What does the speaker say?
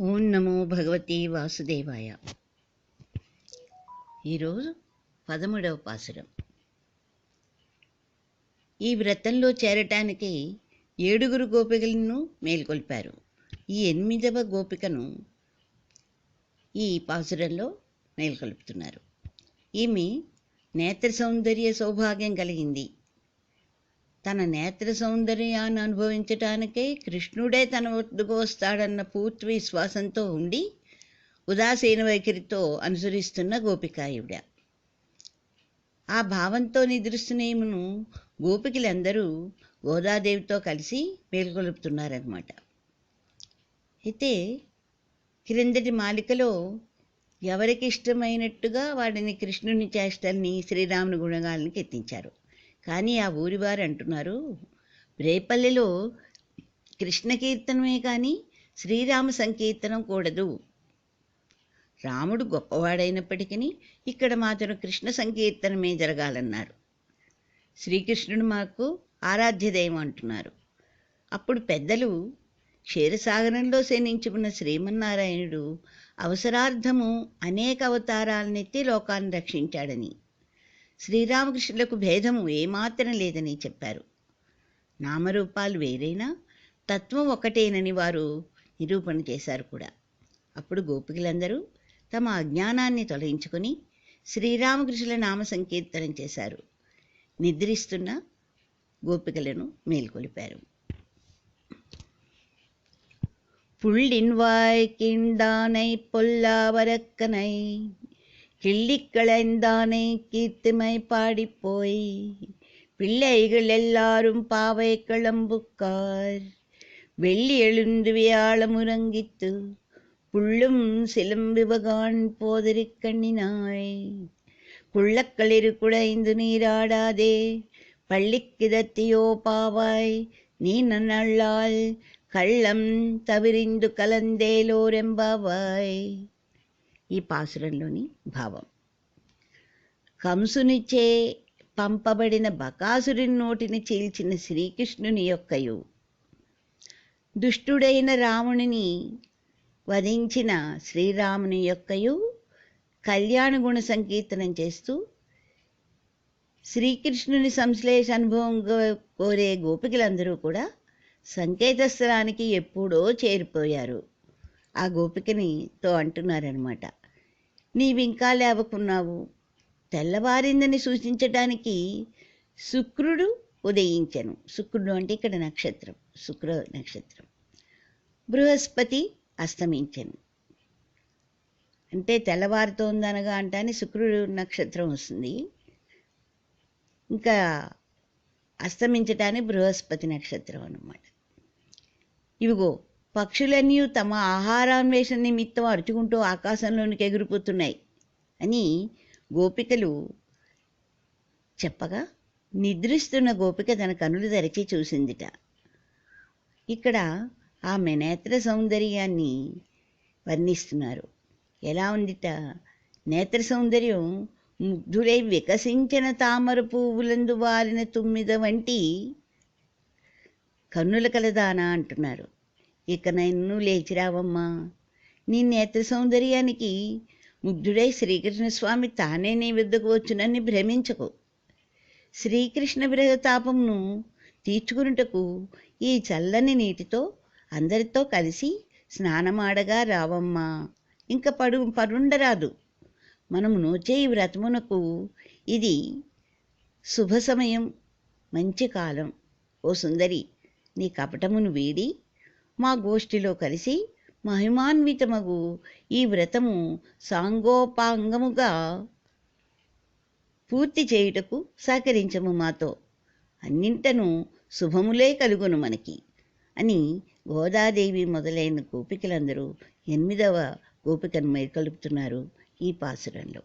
ఓం నమో భగవతే వాసుదేవాయ. ఈరోజు 13వ పాసురం. ఈ వ్రతంలో చేరటానికి 7 గోపికలను మేల్కొల్పారు. ఈ 8వ గోపికను ఈ పాసురంలో మేల్కొల్పుతున్నారు. ఈమె నేత్ర సౌందర్య సౌభాగ్యం కలిగింది. తన నేత్ర సౌందర్యాన్ని అనుభవించటానికే కృష్ణుడే తన వద్దకు వస్తాడన్న పూర్తి విశ్వాసంతో ఉండి ఉదాసీన వైఖరితో అనుసరిస్తున్న గోపిక ఈవిడ. ఆ భావంతో నిద్రిస్తున్న ఈమెను గోపికలందరూ గోదాదేవితో కలిసి మేల్కొలుపుతున్నారన్నమాట. అయితే క్రిందటి మాలికలో ఎవరికి ఇష్టమైనట్టుగా వాడిని కృష్ణుని చేష్టల్ని శ్రీరాముని గుణగాలని ఎత్తించారు. కానీ ఆ ఊరివారు అంటున్నారు, రేపల్లెలో కృష్ణ కీర్తనమే కానీ శ్రీరామ సంకీర్తనం కూడదు. రాముడు గొప్పవాడైనప్పటికీ ఇక్కడ మాత్రం కృష్ణ సంకీర్తనమే జరగాలన్నారు. శ్రీకృష్ణుడు మాకు ఆరాధ్య దైవం అంటున్నారు. అప్పుడు పెద్దలు క్షీరసాగరంలో శయనించుకున్న శ్రీమన్నారాయణుడు అవసరార్థము అనేక అవతారాలనెత్తి లోకాన్ని రక్షించాడని, శ్రీరామకృష్ణులకు భేదము ఏమాత్రం లేదని చెప్పారు. నామరూపాలు వేరైనా తత్వం ఒకటేనని వారు నిరూపణ చేశారు కూడా. అప్పుడు గోపికలందరూ తమ అజ్ఞానాన్ని తొలగించుకొని శ్రీరామకృష్ణుల నామ సంకీర్తనం చేశారు. నిద్రిస్తున్న గోపికలను మేల్కొలిపారు. புள்ளின்வாய் கிண்டானை பொல்லாவரக்கனை கிள்ளிக்களைந்தானை கீர்த்திமை பாடிப்போய் பிள்ளைகள் எல்லாரும் பாவை கிளம்புக்கார் வெள்ளி எழுந்து வியாழமுறங்கித்து புள்ளும் சிலம்புவகான் போதறிக்கண்ணினாய் குள்ளக்களிரு குடைந்து நீராடாதே பள்ளிக்கிதத்தியோ பாவாய் நீ நன்னாள் కళ్ళం తవిరిందు కలందేలోరెంబావాయ్. ఈ పాసురంలోని భావం: కంసునిచే పంపబడిన బకాసురుని నోటిని చీల్చిన శ్రీకృష్ణుని యొక్కయు, దుష్టుడైన రావణుని వధించిన శ్రీరాముని యొక్కయు కళ్యాణ గుణ సంకీర్తనం చేస్తూ శ్రీకృష్ణుని సంశ్లేష అనుభవం కోరే గోపికలందరూ కూడా సంకేతస్థలానికి ఎప్పుడో చేరిపోయారు. ఆ గోపికనితో అంటున్నారనమాట, నీవింకా లేవకున్నావు. తెల్లవారిందని సూచించడానికి శుక్రుడు ఉదయించెను. శుక్రుడు అంటే ఇక్కడ నక్షత్రం, శుక్ర నక్షత్రం. బృహస్పతి అస్తమించెను అంటే తెల్లవారుతోందనగా అంటానే శుక్రుడు నక్షత్రం వస్తుంది. ఇంకా అస్తమించటానికి బృహస్పతి నక్షత్రం అన్నమాట. ఇవిగో పక్షులన్నీ తమ ఆహారాన్వేషణ నిమిత్తం అరుచుకుంటూ ఆకాశంలోనికి ఎగిరిపోతున్నాయి అని గోపికలు చెప్పగా నిద్రిస్తున్న గోపిక తన కనులు తెరచి చూసిందిట. ఇక్కడ ఆమె నేత్ర సౌందర్యాన్ని వర్ణిస్తున్నారు. ఎలా ఉందిట? నేత్ర సౌందర్యం ముగ్ధులై వికసించిన తామర పువ్వులందు వాలిన తుమ్మిద వంటి కన్నుల కలదానా అంటున్నారు. ఇక నన్ను లేచిరావమ్మా, నీ నేత్ర సౌందర్యానికి ముగ్ధుడై శ్రీకృష్ణస్వామి తానే నీ వద్దకు వచ్చునని భ్రమించకు. శ్రీకృష్ణ విరహతాపమును తీర్చుకున్నటకు ఈ చల్లని నీటితో అందరితో కలిసి స్నానమాడగా రావమ్మా. ఇంకా పరుండరాదు. మనము నోచే ఈ వ్రతమునకు ఇది శుభ సమయం, మంచి కాలం. ఓ సుందరి, నీ కపటమును వీడి మా గోష్ఠిలో కలిసి మహిమాన్వితమగు ఈ వ్రతము సాంగోపాంగముగా పూర్తి చేయుటకు సహకరించము మాతో. అన్నింటను శుభములే కలుగును మనకి అని గోదాదేవి మొదలైన గోపికలందరూ 8వ గోపికను మేల్కొలుపుతున్నారు ఈ పాసురంలో.